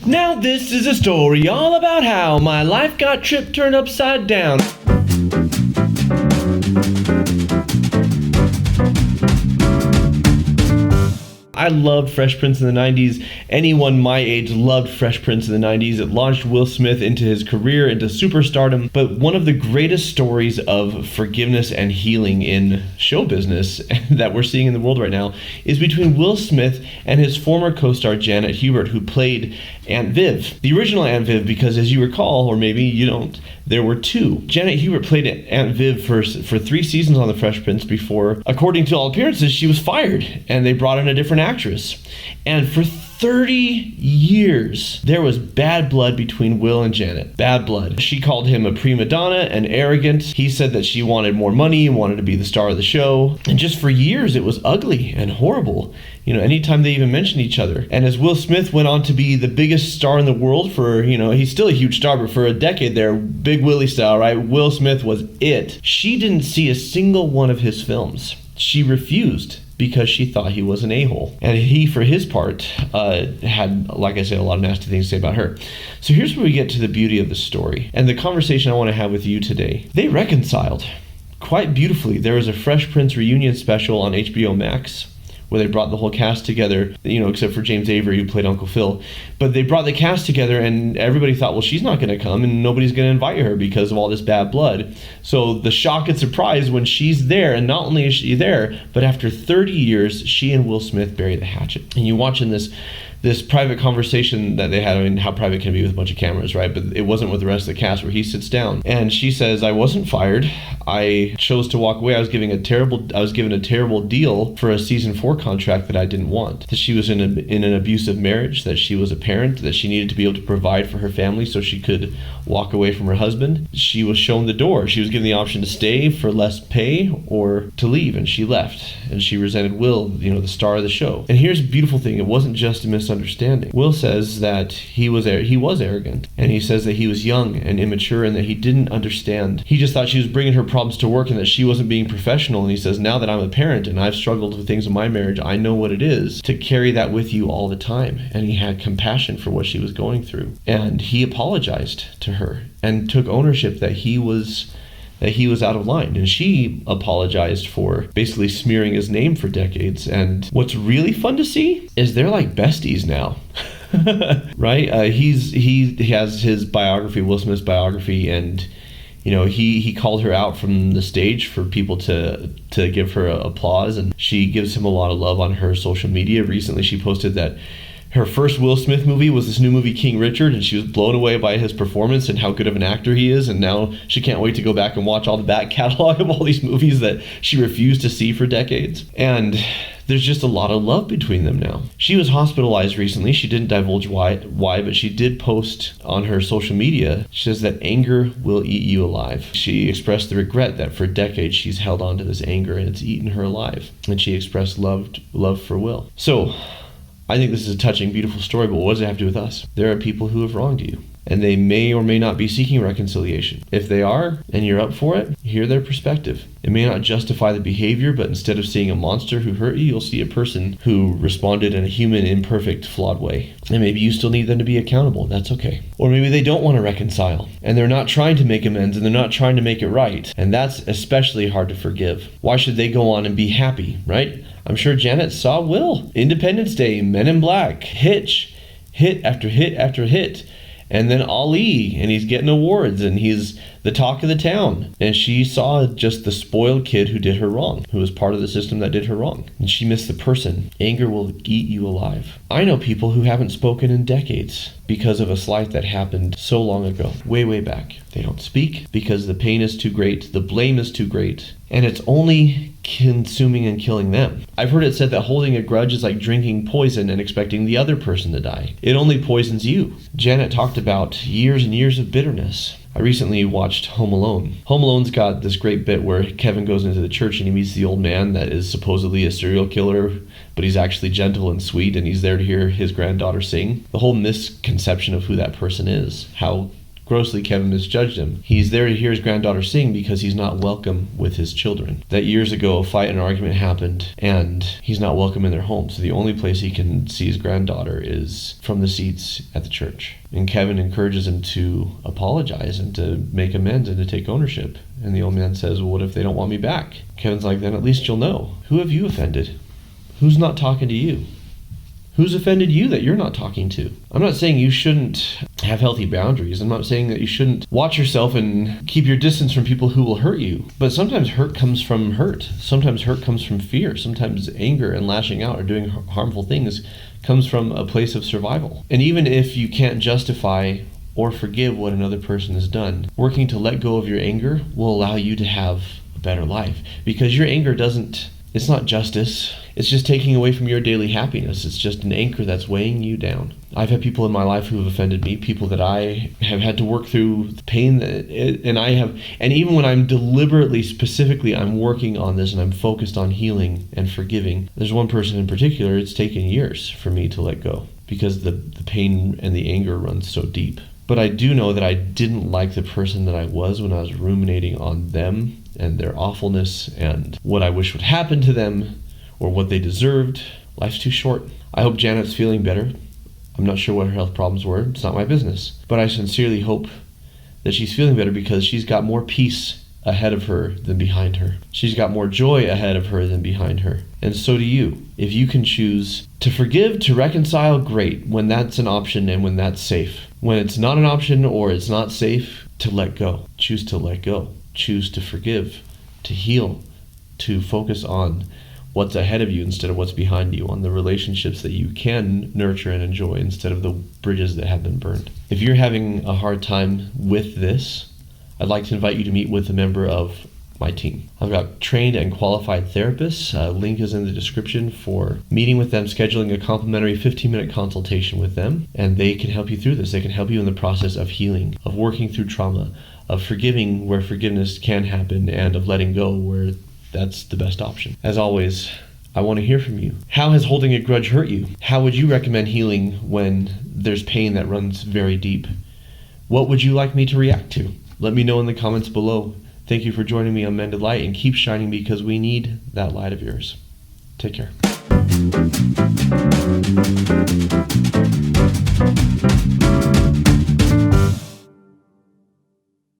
Now this is a story all about how my life got turned upside down. I loved Fresh Prince in the 90s. Anyone my age loved Fresh Prince in the 90s. It launched Will Smith into his career, into superstardom. But one of the greatest stories of forgiveness and healing in show business that we're seeing in the world right now is between Will Smith and his former co-star Janet Hubert, who played Aunt Viv. The original Aunt Viv, because as you recall, or maybe you don't, there were two. Janet Hubert played Aunt Viv for 3 seasons on The Fresh Prince before, according to all appearances, she was fired, and they brought in a different actress. And for 30 years, there was bad blood between Will and Janet. Bad blood. She called him a prima donna and arrogant. He said that she wanted more money, wanted to be the star of the show. And just for years, it was ugly and horrible. You know, anytime they even mentioned each other. And as Will Smith went on to be the biggest star in the world for, he's still a huge star, but for a decade there, Big Willie style, right? Will Smith was it. She didn't see a single one of his films. She refused because she thought he was an a-hole. And he, for his part, had, like I said, a lot of nasty things to say about her. So here's where we get to the beauty of the story and the conversation I want to have with you today. They reconciled quite beautifully. There was a Fresh Prince reunion special on HBO Max where they brought the whole cast together, except for James Avery, who played Uncle Phil. But they brought the cast together, and everybody thought, well, she's not going to come, and nobody's going to invite her because of all this bad blood. So the shock and surprise when she's there, and not only is she there, but after 30 years, she and Will Smith bury the hatchet. And you're watching this private conversation that they had. I mean, how private can it be with a bunch of cameras, right? But it wasn't with the rest of the cast, where he sits down and she says, I wasn't fired. I chose to walk away. I was given a terrible deal for a season 4 contract that I didn't want. That she was in an abusive marriage, that she was a parent, that she needed to be able to provide for her family so she could walk away from her husband. She was shown the door. She was given the option to stay for less pay or to leave, and she left. And she resented Will, the star of the show. And here's the beautiful thing. It wasn't just a misunderstanding. Will says that he was arrogant, and he says that he was young and immature and that he didn't understand. He just thought she was bringing her problems to work and that she wasn't being professional. And he says, now that I'm a parent and I've struggled with things in my marriage, I know what it is to carry that with you all the time. And he had compassion for what she was going through. And he apologized to her and took ownership that he was out of line. And she apologized for basically smearing his name for decades. And what's really fun to see is they're like besties now. Right? He has his biography, Will Smith's biography, and he called her out from the stage for people to give her applause, and she gives him a lot of love on her social media. Recently she posted that her first Will Smith movie was this new movie, King Richard, and she was blown away by his performance and how good of an actor he is, and now she can't wait to go back and watch all the back catalog of all these movies that she refused to see for decades. And there's just a lot of love between them now. She was hospitalized recently. She didn't divulge why, but she did post on her social media. She says that anger will eat you alive. She expressed the regret that for decades she's held on to this anger and it's eaten her alive. And she expressed love for Will. So I think this is a touching, beautiful story, but what does it have to do with us? There are people who have wronged you, and they may or may not be seeking reconciliation. If they are, and you're up for it, hear their perspective. It may not justify the behavior, but instead of seeing a monster who hurt you, you'll see a person who responded in a human, imperfect, flawed way. And maybe you still need them to be accountable. That's okay. Or maybe they don't want to reconcile, and they're not trying to make amends, and they're not trying to make it right. And that's especially hard to forgive. Why should they go on and be happy, right? I'm sure Janet saw Will. Independence Day, Men in Black, Hitch, hit after hit after hit. And then Ali, and he's getting awards, and he's the talk of the town. And she saw just the spoiled kid who did her wrong, who was part of the system that did her wrong. And she missed the person. Anger will eat you alive. I know people who haven't spoken in decades because of a slight that happened so long ago, way, way back. They don't speak because the pain is too great, the blame is too great, and it's only consuming and killing them. I've heard it said that holding a grudge is like drinking poison and expecting the other person to die. It only poisons you. Janet talked about years and years of bitterness. I recently watched Home Alone. Home Alone's got this great bit where Kevin goes into the church and he meets the old man that is supposedly a serial killer, but he's actually gentle and sweet, and he's there to hear his granddaughter sing. The whole misconception of who that person is, how grossly Kevin misjudged him. He's there to hear his granddaughter sing because he's not welcome with his children. That years ago, a fight and argument happened, and he's not welcome in their home. So the only place he can see his granddaughter is from the seats at the church. And Kevin encourages him to apologize and to make amends and to take ownership. And the old man says, well, what if they don't want me back? Kevin's like, then at least you'll know. Who have you offended? Who's not talking to you? Who's offended you that you're not talking to? I'm not saying you shouldn't have healthy boundaries. I'm not saying that you shouldn't watch yourself and keep your distance from people who will hurt you. But sometimes hurt comes from hurt. Sometimes hurt comes from fear. Sometimes anger and lashing out or doing harmful things comes from a place of survival. And even if you can't justify or forgive what another person has done, working to let go of your anger will allow you to have a better life. Because your anger it's not justice. It's just taking away from your daily happiness. It's just an anchor that's weighing you down. I've had people in my life who have offended me, people that I have had to work through the pain and even when I'm deliberately, specifically, I'm working on this and I'm focused on healing and forgiving. There's one person in particular, it's taken years for me to let go because the pain and the anger runs so deep. But I do know that I didn't like the person that I was when I was ruminating on them and their awfulness and what I wish would happen to them or what they deserved. Life's too short. I hope Janet's feeling better. I'm not sure what her health problems were. It's not my business. But I sincerely hope that she's feeling better because she's got more peace ahead of her than behind her. She's got more joy ahead of her than behind her. And so do you. If you can choose to forgive, to reconcile, great, when that's an option and when that's safe. When it's not an option or it's not safe, to let go. Choose to let go. Choose to forgive, to heal, to focus on what's ahead of you instead of what's behind you, on the relationships that you can nurture and enjoy instead of the bridges that have been burned. If you're having a hard time with this, I'd like to invite you to meet with a member of my team. I've got trained and qualified therapists. Link is in the description for meeting with them, scheduling a complimentary 15-minute consultation with them, and they can help you through this. They can help you in the process of healing, of working through trauma, of forgiving where forgiveness can happen, and of letting go where that's the best option. As always, I want to hear from you. How has holding a grudge hurt you? How would you recommend healing when there's pain that runs very deep? What would you like me to react to? Let me know in the comments below. Thank you for joining me on Mended Light, and keep shining because we need that light of yours. Take care.